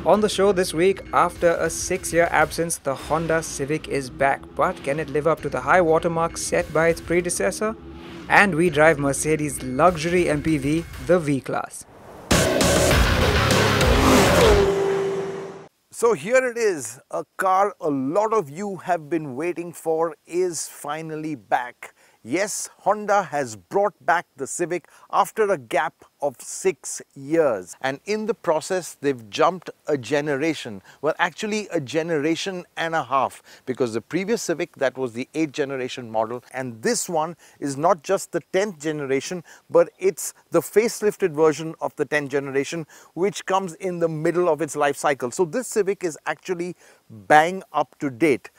On the show this week, after a 6-year absence, the Honda Civic is back. But can it live up to the high watermark set by its predecessor? And we drive Mercedes' luxury MPV, the V-class. So here it is, a car a lot of you have been waiting for is finally back. Yes, Honda has brought back the Civic after a gap of 6 years. And in the process, they've jumped a generation. Well, actually a generation and a half, because the previous Civic, that was the 8th generation model. And this one is not just the 10th generation, but it's the facelifted version of the 10th generation, which comes in the middle of its life cycle. So this Civic is actually bang up to date.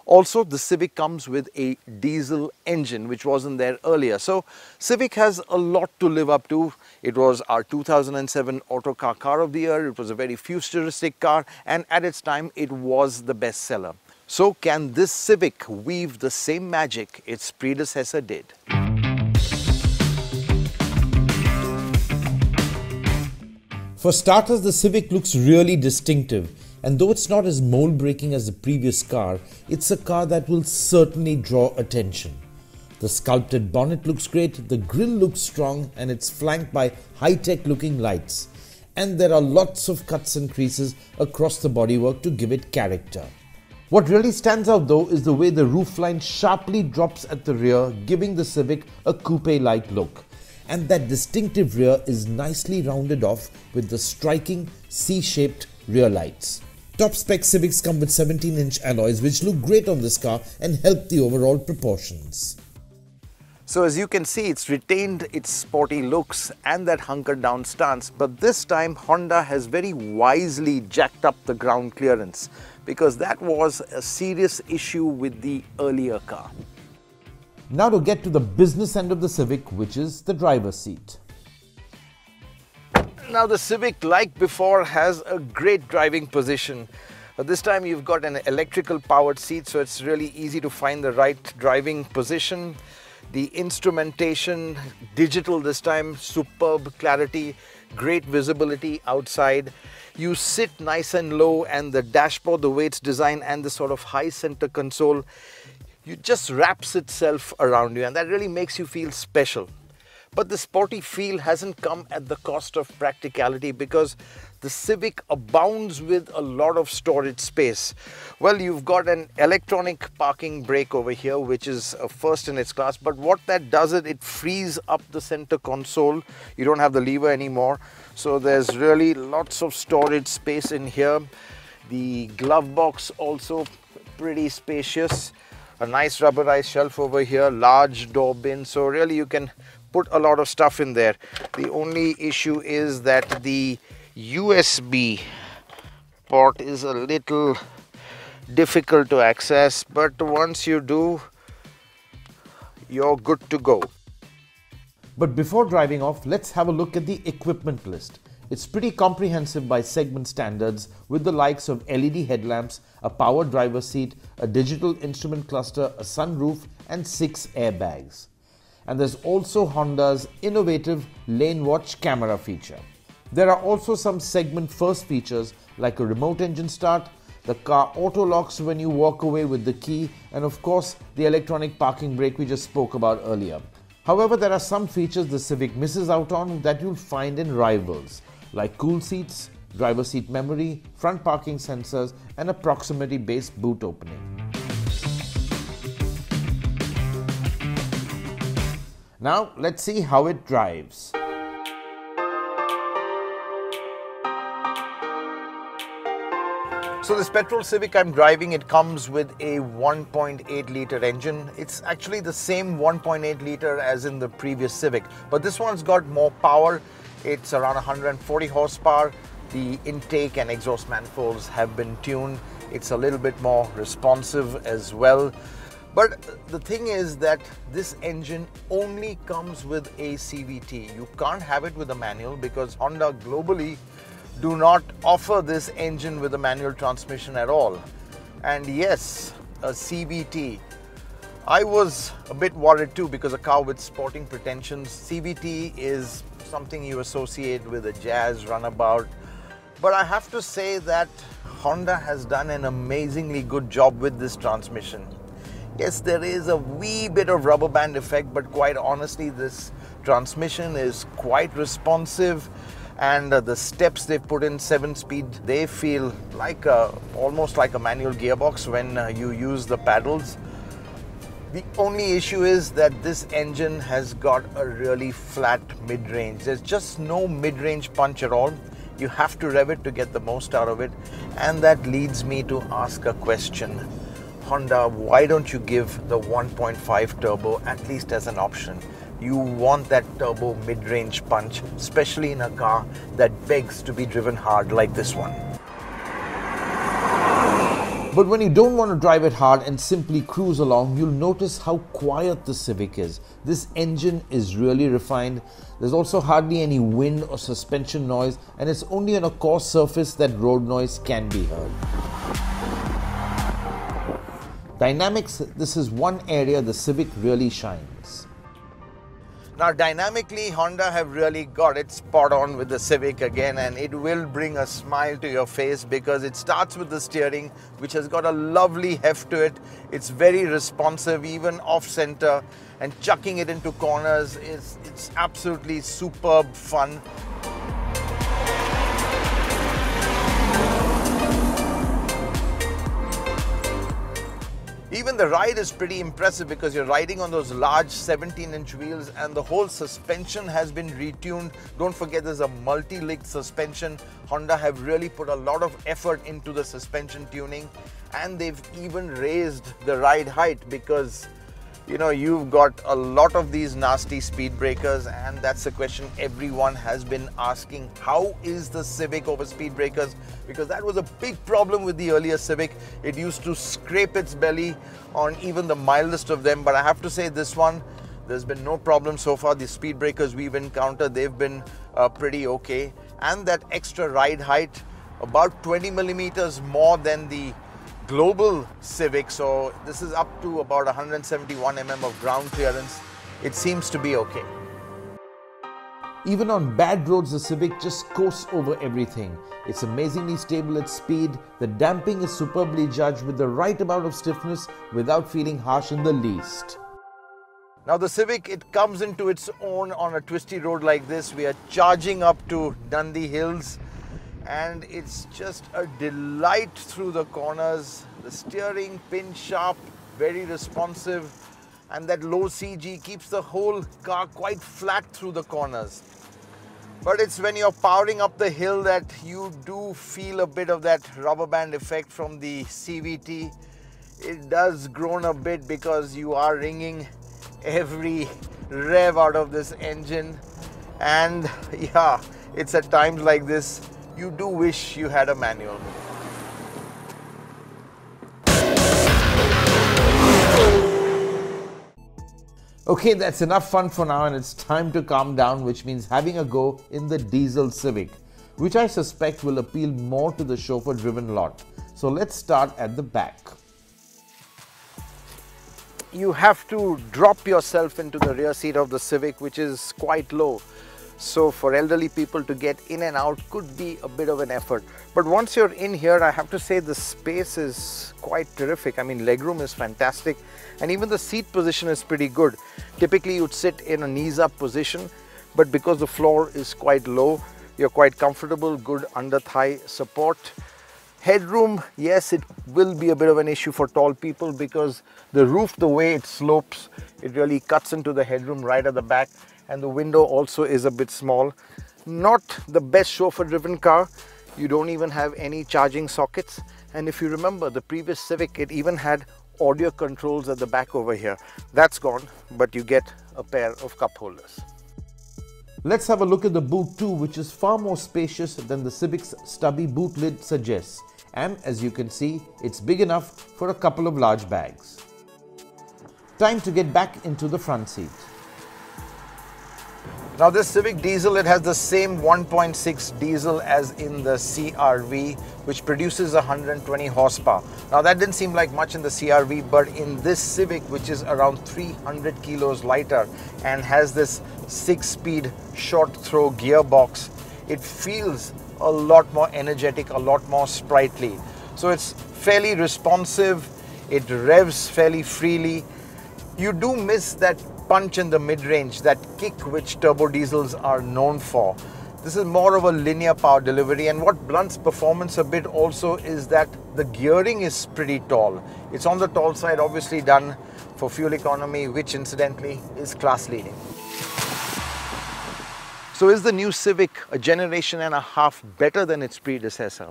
Also, the Civic comes with a diesel engine, which wasn't there earlier. So, Civic has a lot to live up to. It was our 2007 Autocar Car of the Year. It was a very futuristic car, and at its time, it was the bestseller. So, can this Civic weave the same magic its predecessor did? For starters, the Civic looks really distinctive. And though it's not as mold-breaking as the previous car, it's a car that will certainly draw attention. The sculpted bonnet looks great, the grille looks strong, and it's flanked by high-tech looking lights. And there are lots of cuts and creases across the bodywork to give it character. What really stands out though is the way the roofline sharply drops at the rear, giving the Civic a coupe-like look. And that distinctive rear is nicely rounded off with the striking C-shaped rear lights. Top spec Civics come with 17-inch alloys which look great on this car and help the overall proportions. So as you can see, it's retained its sporty looks and that hunkered down stance, but this time Honda has very wisely jacked up the ground clearance, because that was a serious issue with the earlier car. Now to get to the business end of the Civic, which is the driver's seat. Now the Civic, like before, has a great driving position. This time you've got an electrical powered seat, so it's really easy to find the right driving position. The instrumentation, digital this time, superb clarity, great visibility outside. You sit nice and low, and the dashboard, the way it's designed, and the sort of high center console, it just wraps itself around you, and that really makes you feel special. But the sporty feel hasn't come at the cost of practicality, because the Civic abounds with a lot of storage space. Well, you've got an electronic parking brake over here, which is a first in its class. But what that does is it frees up the center console. You don't have the lever anymore. So there's really lots of storage space in here. The glove box also pretty spacious. A nice rubberized shelf over here, large door bin. So really you can put a lot of stuff in there. The only issue is that the USB port is a little difficult to access, but once you do, you're good to go. But before driving off, let's have a look at the equipment list. It's pretty comprehensive by segment standards, with the likes of LED headlamps, a power driver's seat, a digital instrument cluster, a sunroof, and 6 airbags. And there's also Honda's innovative lane watch camera feature. There are also some segment first features like a remote engine start, the car auto locks when you walk away with the key, and of course the electronic parking brake we just spoke about earlier. However, there are some features the Civic misses out on that you'll find in rivals, like cool seats, driver seat memory, front parking sensors, and a proximity-based boot opening. Now let's see how it drives. So this petrol Civic I'm driving, it comes with a 1.8 litre engine. It's actually the same 1.8 litre as in the previous Civic, but this one's got more power. It's around 140 horsepower. The intake and exhaust manifolds have been tuned. It's a little bit more responsive as well. But the thing is that this engine only comes with a CVT. You can't have it with a manual, because Honda globally do not offer this engine with a manual transmission at all. And yes, a CVT. I was a bit worried too, because a car with sporting pretensions, CVT is something you associate with a jazz runabout. But I have to say that Honda has done an amazingly good job with this transmission. Yes, there is a wee bit of rubber band effect, but quite honestly, this transmission is quite responsive, and the steps they've put in 7-speed, they feel like almost like a manual gearbox when you use the paddles. The only issue is that this engine has got a really flat mid-range. There's just no mid-range punch at all. You have to rev it to get the most out of it, and that leads me to ask a question. Honda, why don't you give the 1.5 turbo at least as an option? You want that turbo mid-range punch, especially in a car that begs to be driven hard like this one. But when you don't want to drive it hard and simply cruise along, you'll notice how quiet the Civic is. This engine is really refined. There's also hardly any wind or suspension noise, and it's only on a coarse surface that road noise can be heard. Dynamics, this is one area the Civic really shines. Now dynamically, Honda have really got it spot on with the Civic again, and it will bring a smile to your face because it starts with the steering, which has got a lovely heft to it. It's very responsive, even off-center, and chucking it into corners it's absolutely superb fun. Even the ride is pretty impressive because you're riding on those large 17-inch wheels, and the whole suspension has been retuned. Don't forget there's a multi-link suspension. Honda have really put a lot of effort into the suspension tuning, and they've even raised the ride height because you've got a lot of these nasty speed breakers, and that's the question everyone has been asking. How is the Civic over speed breakers? Because that was a big problem with the earlier Civic. It used to scrape its belly on even the mildest of them, but I have to say this one, there's been no problem so far. The speed breakers we've encountered, they've been pretty okay. And that extra ride height, about 20 millimeters more than the global Civic, so this is up to about 171 mm of ground clearance. It seems to be okay. Even on bad roads, the Civic just coasts over everything. It's amazingly stable at speed. The damping is superbly judged with the right amount of stiffness without feeling harsh in the least. Now the Civic, it comes into its own on a twisty road like this. We are charging up to Dundee Hills, and it's just a delight through the corners. The steering pin sharp, very responsive, and that low CG keeps the whole car quite flat through the corners. But it's when you're powering up the hill that you do feel a bit of that rubber band effect from the CVT. It does groan a bit because you are wringing every rev out of this engine, and yeah, it's at times like this you do wish you had a manual. Okay, that's enough fun for now, and it's time to calm down, which means having a go in the diesel Civic, which I suspect will appeal more to the chauffeur-driven lot. So let's start at the back. You have to drop yourself into the rear seat of the Civic, which is quite low. So for elderly people to get in and out could be a bit of an effort. But once you're in here, I have to say the space is quite terrific. I mean, legroom is fantastic, and even the seat position is pretty good. Typically you'd sit in a knees up position, but because the floor is quite low, you're quite comfortable, good under thigh support. Headroom, yes, it will be a bit of an issue for tall people because the roof, the way it slopes, it really cuts into the headroom right at the back. And the window also is a bit small. Not the best chauffeur-driven car. You don't even have any charging sockets. And if you remember, the previous Civic, it even had audio controls at the back over here. That's gone, but you get a pair of cup holders. Let's have a look at the boot too, which is far more spacious than the Civic's stubby boot lid suggests. And as you can see, it's big enough for a couple of large bags. Time to get back into the front seat. Now this Civic diesel, it has the same 1.6 diesel as in the CR-V, which produces 120 horsepower. Now that didn't seem like much in the CR-V, but in this Civic, which is around 300 kilos lighter and has this 6-speed short throw gearbox, it feels a lot more energetic, a lot more sprightly. So it's fairly responsive, it revs fairly freely. You do miss that punch in the mid-range, that kick which turbo diesels are known for. This is more of a linear power delivery, and what blunts performance a bit also is that the gearing is pretty tall. It's on the tall side, obviously done for fuel economy, which incidentally is class leading. So is the new Civic a generation and a half better than its predecessor?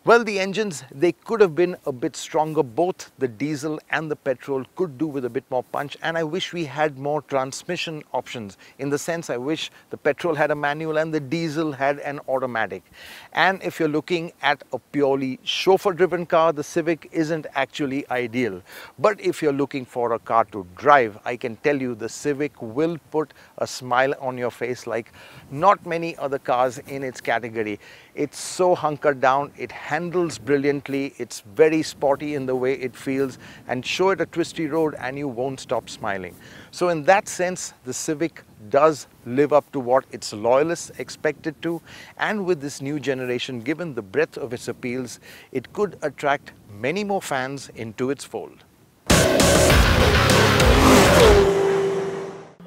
Well, the engines, they could have been a bit stronger. Both the diesel and the petrol could do with a bit more punch, and I wish we had more transmission options. In the sense, I wish the petrol had a manual and the diesel had an automatic. And if you're looking at a purely chauffeur-driven car, the Civic isn't actually ideal. But if you're looking for a car to drive, I can tell you the Civic will put a smile on your face like not many other cars in its category. It's so hunkered down, it handles brilliantly, it's very sporty in the way it feels, and show it a twisty road and you won't stop smiling. So in that sense, the Civic does live up to what its loyalists expect it to, and with this new generation, given the breadth of its appeals, it could attract many more fans into its fold.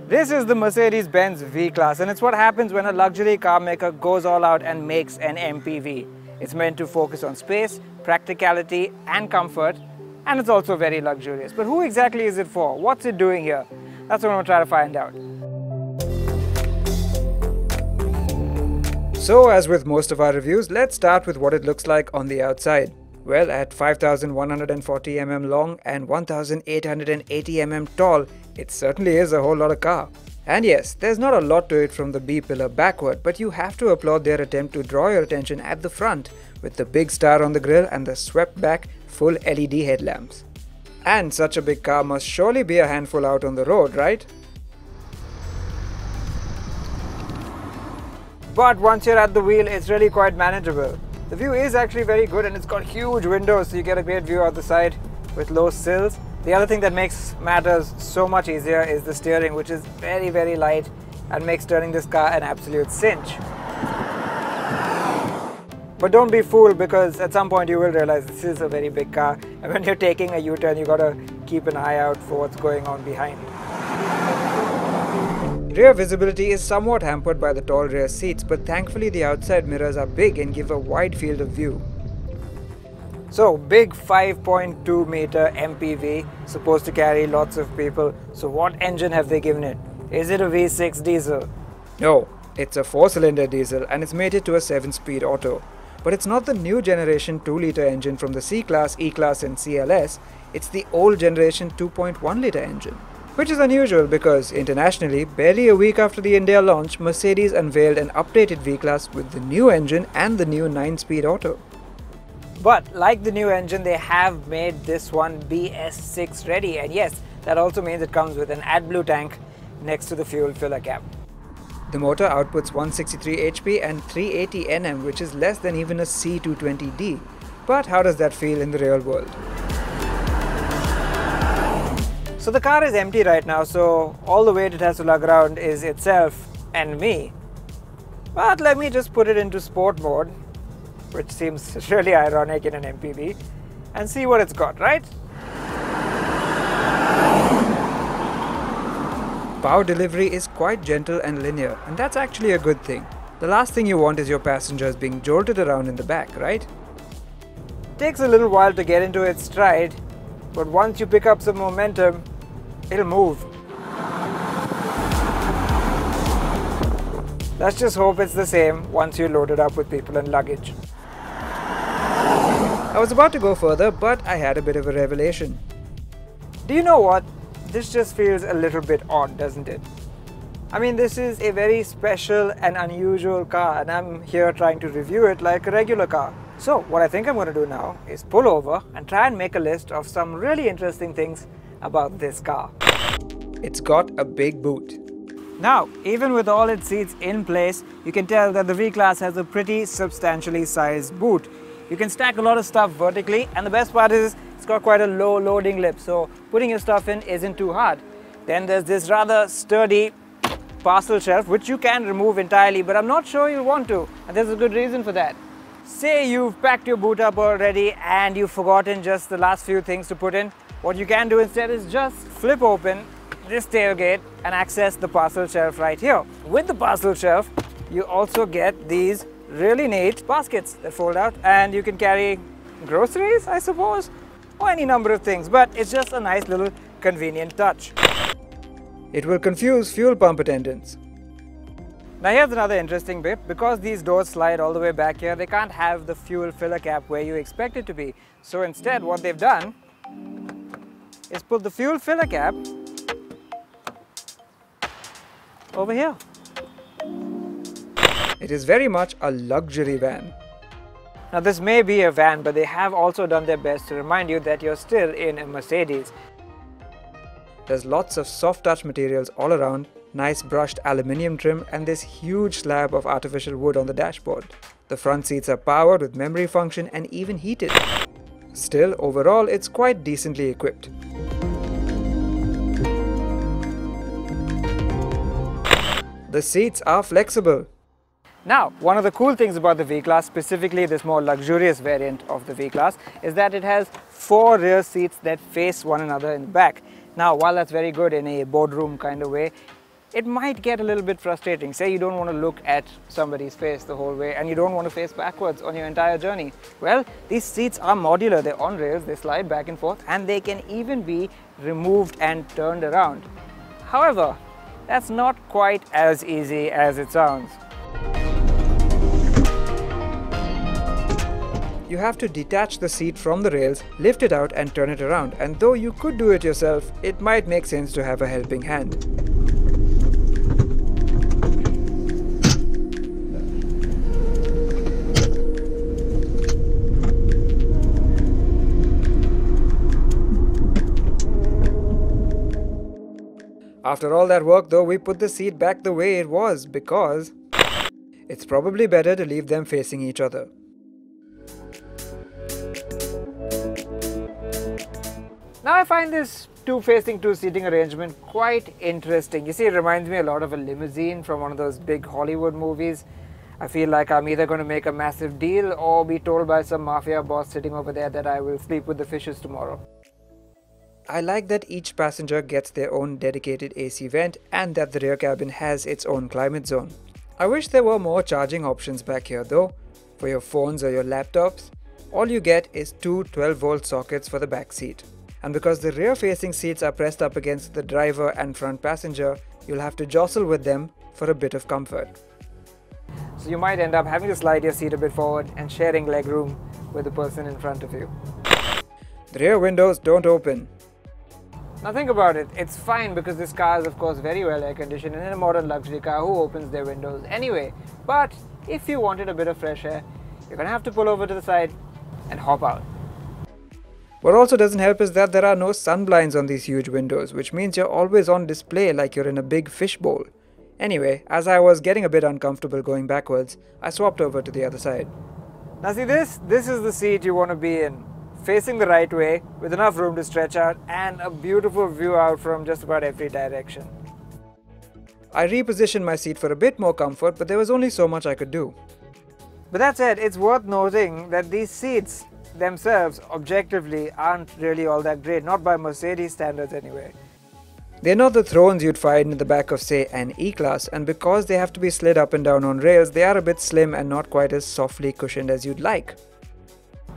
This is the Mercedes-Benz V-class, and it's what happens when a luxury car maker goes all out and makes an MPV. It's meant to focus on space, practicality and comfort, and it's also very luxurious. But who exactly is it for? What's it doing here? That's what I'm going to try to find out. So, as with most of our reviews, let's start with what it looks like on the outside. Well, at 5,140 mm long and 1,880 mm tall, it certainly is a whole lot of car. And yes, there's not a lot to it from the B pillar backward, but you have to applaud their attempt to draw your attention at the front with the big star on the grille and the swept back full LED headlamps. And such a big car must surely be a handful out on the road, right? But once you're at the wheel, it's really quite manageable. The view is actually very good, and it's got huge windows, so you get a great view out the side with low sills. The other thing that makes matters so much easier is the steering, which is very, very light and makes turning this car an absolute cinch. But don't be fooled, because at some point you will realize this is a very big car, and when you're taking a U-turn, you gotta keep an eye out for what's going on behind. Rear visibility is somewhat hampered by the tall rear seats, but thankfully the outside mirrors are big and give a wide field of view. So, big 5.2 meter MPV, supposed to carry lots of people. So what engine have they given it? Is it a V6 diesel? No, it's a 4-cylinder diesel, and it's mated to a 7-speed auto. But it's not the new generation 2-liter engine from the C-Class, E-Class and CLS, it's the old generation 2.1-liter engine. Which is unusual because internationally, barely a week after the India launch, Mercedes unveiled an updated V-Class with the new engine and the new 9-speed auto. But like the new engine, they have made this one BS6 ready, and yes, that also means it comes with an AdBlue tank next to the fuel filler cap. The motor outputs 163 HP and 380 Nm, which is less than even a C220D. But how does that feel in the real world? So the car is empty right now, so all the weight it has to lug around is itself and me. But let me just put it into sport mode, which seems really ironic in an MPV, and see what it's got, right? Power delivery is quite gentle and linear, and that's actually a good thing. The last thing you want is your passengers being jolted around in the back, right? Takes a little while to get into its stride, but once you pick up some momentum, it'll move. Let's just hope it's the same once you load it up with people and luggage. I was about to go further, but I had a bit of a revelation. Do you know what? This just feels a little bit odd, doesn't it? I mean, this is a very special and unusual car, and I'm here trying to review it like a regular car. So what I think I'm going to do now is pull over and try and make a list of some really interesting things about this car. It's got a big boot. Now, even with all its seats in place, you can tell that the V-Class has a pretty substantially sized boot. You can stack a lot of stuff vertically, and the best part is it's got quite a low loading lip, so putting your stuff in isn't too hard. Then there's this rather sturdy parcel shelf, which you can remove entirely, but I'm not sure you'll want to, and there's a good reason for that. Say you've packed your boot up already and you've forgotten just the last few things to put in. What you can do instead is just flip open this tailgate and access the parcel shelf right here. With the parcel shelf, you also get these really neat baskets that fold out, and you can carry groceries, I suppose, or any number of things, but it's just a nice little convenient touch. It will confuse fuel pump attendants. Now here's another interesting bit. Because these doors slide all the way back here, they can't have the fuel filler cap where you expect it to be. So instead, what they've done is put the fuel filler cap over here. It is very much a luxury van. Now this may be a van, but they have also done their best to remind you that you're still in a Mercedes. There's lots of soft touch materials all around, nice brushed aluminium trim, and this huge slab of artificial wood on the dashboard. The front seats are powered with memory function and even heated. Still, overall, it's quite decently equipped. The seats are flexible. Now, one of the cool things about the V-Class, specifically this more luxurious variant of the V-Class, is that it has 4 rear seats that face one another in the back. Now, while that's very good in a boardroom kind of way, it might get a little bit frustrating. Say you don't want to look at somebody's face the whole way and you don't want to face backwards on your entire journey. Well, these seats are modular, they're on rails, they slide back and forth, and they can even be removed and turned around. However, that's not quite as easy as it sounds. You have to detach the seat from the rails, lift it out and turn it around, and though you could do it yourself, it might make sense to have a helping hand. After all that work though, we put the seat back the way it was because it's probably better to leave them facing each other. Now I find this two-facing two-seating arrangement quite interesting. You see, it reminds me a lot of a limousine from one of those big Hollywood movies. I feel like I'm either going to make a massive deal or be told by some mafia boss sitting over there that I will sleep with the fishes tomorrow. I like that each passenger gets their own dedicated AC vent and that the rear cabin has its own climate zone. I wish there were more charging options back here though. For your phones or your laptops, all you get is two 12-volt sockets for the back seat. And because the rear-facing seats are pressed up against the driver and front passenger, you'll have to jostle with them for a bit of comfort. So you might end up having to slide your seat a bit forward and sharing legroom with the person in front of you. The rear windows don't open. Now think about it, it's fine because this car is of course very well air conditioned, and in a modern luxury car, who opens their windows anyway? But if you wanted a bit of fresh air, you're gonna have to pull over to the side and hop out. What also doesn't help is that there are no sun blinds on these huge windows, which means you're always on display like you're in a big fishbowl. Anyway, as I was getting a bit uncomfortable going backwards, I swapped over to the other side. Now see this is the seat you want to be in. Facing the right way, with enough room to stretch out and a beautiful view out from just about every direction. I repositioned my seat for a bit more comfort, but there was only so much I could do. But that said, it's worth noting that these seats themselves objectively aren't really all that great, not by Mercedes standards anyway. They're not the thrones you'd find in the back of say an E-Class, and because they have to be slid up and down on rails, they are a bit slim and not quite as softly cushioned as you'd like.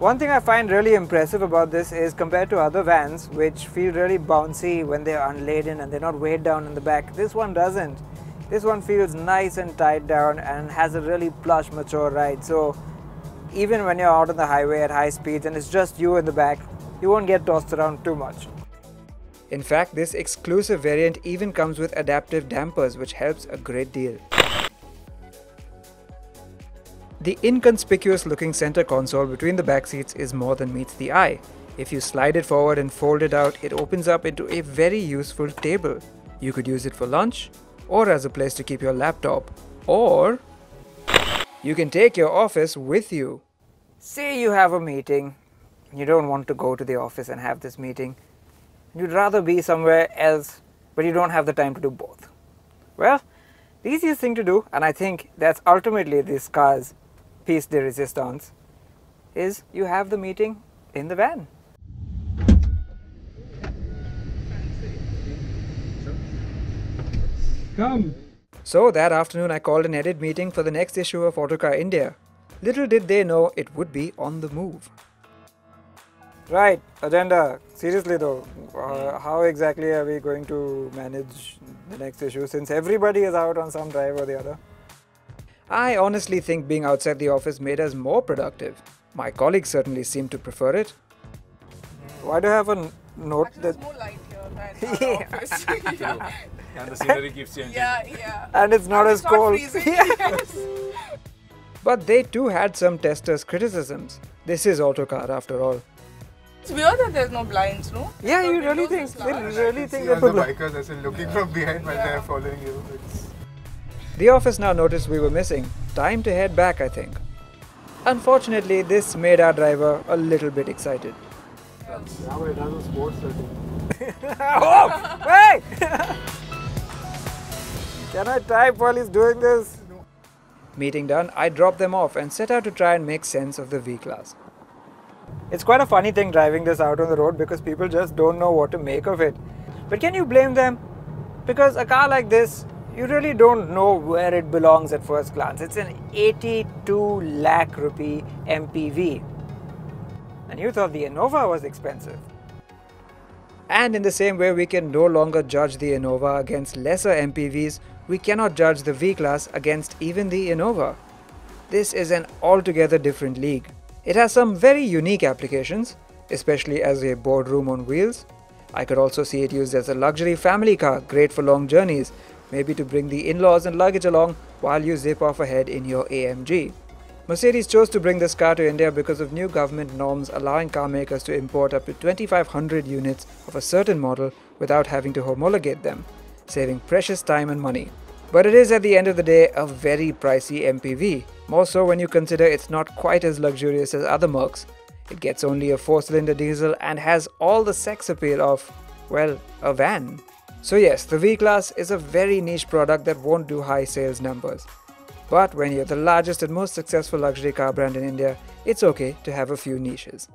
One thing I find really impressive about this is compared to other vans which feel really bouncy when they're unladen and they're not weighed down in the back, this one doesn't. This one feels nice and tied down and has a really plush, mature ride. So even when you're out on the highway at high speeds and it's just you in the back, you won't get tossed around too much. In fact, this exclusive variant even comes with adaptive dampers, which helps a great deal. The inconspicuous looking center console between the back seats is more than meets the eye. If you slide it forward and fold it out, it opens up into a very useful table. You could use it for lunch, or as a place to keep your laptop, or you can take your office with you. Say you have a meeting, you don't want to go to the office and have this meeting. You'd rather be somewhere else, but you don't have the time to do both. Well, The easiest thing to do, and I think that's ultimately this car's piece de resistance, is you have the meeting in the van. Come. So that afternoon I called an edit meeting for the next issue of Autocar India. Little did they know it would be on the move. Right, agenda. Seriously though, how exactly are we going to manage the next issue since everybody is out on some drive or the other? I honestly think being outside the office made us more productive. My colleagues certainly seem to prefer it. Why do I have a note There's that... more light here than our office. Yeah. And the scenery keeps changing. Yeah. And it's not as cold. Freezing. Yes. But they too had some testers' criticisms. This is Autocar after all. It's weird that there's no blinds, no? Yeah, The you really windows think is they large. really think See they all the put... bikers as in looking from behind while they're following you. It's... The office now noticed we were missing. Time to head back, I think. Unfortunately, this made our driver a little bit excited. Yeah, but it has a sports setting. Oh! Wait! Can I type while he's doing this? Meeting done, I dropped them off and set out to try and make sense of the V-class. It's quite a funny thing driving this out on the road because people just don't know what to make of it. But can you blame them? Because a car like this, you really don't know where it belongs at first glance. It's an 82 lakh rupee MPV. And you thought the Innova was expensive. And in the same way we can no longer judge the Innova against lesser MPVs, we cannot judge the V-class against even the Innova. This is an altogether different league. It has some very unique applications, especially as a boardroom on wheels. I could also see it used as a luxury family car, great for long journeys, maybe to bring the in-laws and luggage along while you zip off ahead in your AMG. Mercedes chose to bring this car to India because of new government norms allowing car makers to import up to 2,500 units of a certain model without having to homologate them, saving precious time and money. But it is at the end of the day a very pricey MPV, more so when you consider it's not quite as luxurious as other Mercs. It gets only a 4-cylinder diesel and has all the sex appeal of, well, a van. So yes, the V-Class is a very niche product that won't do high sales numbers. But when you're the largest and most successful luxury car brand in India, it's okay to have a few niches.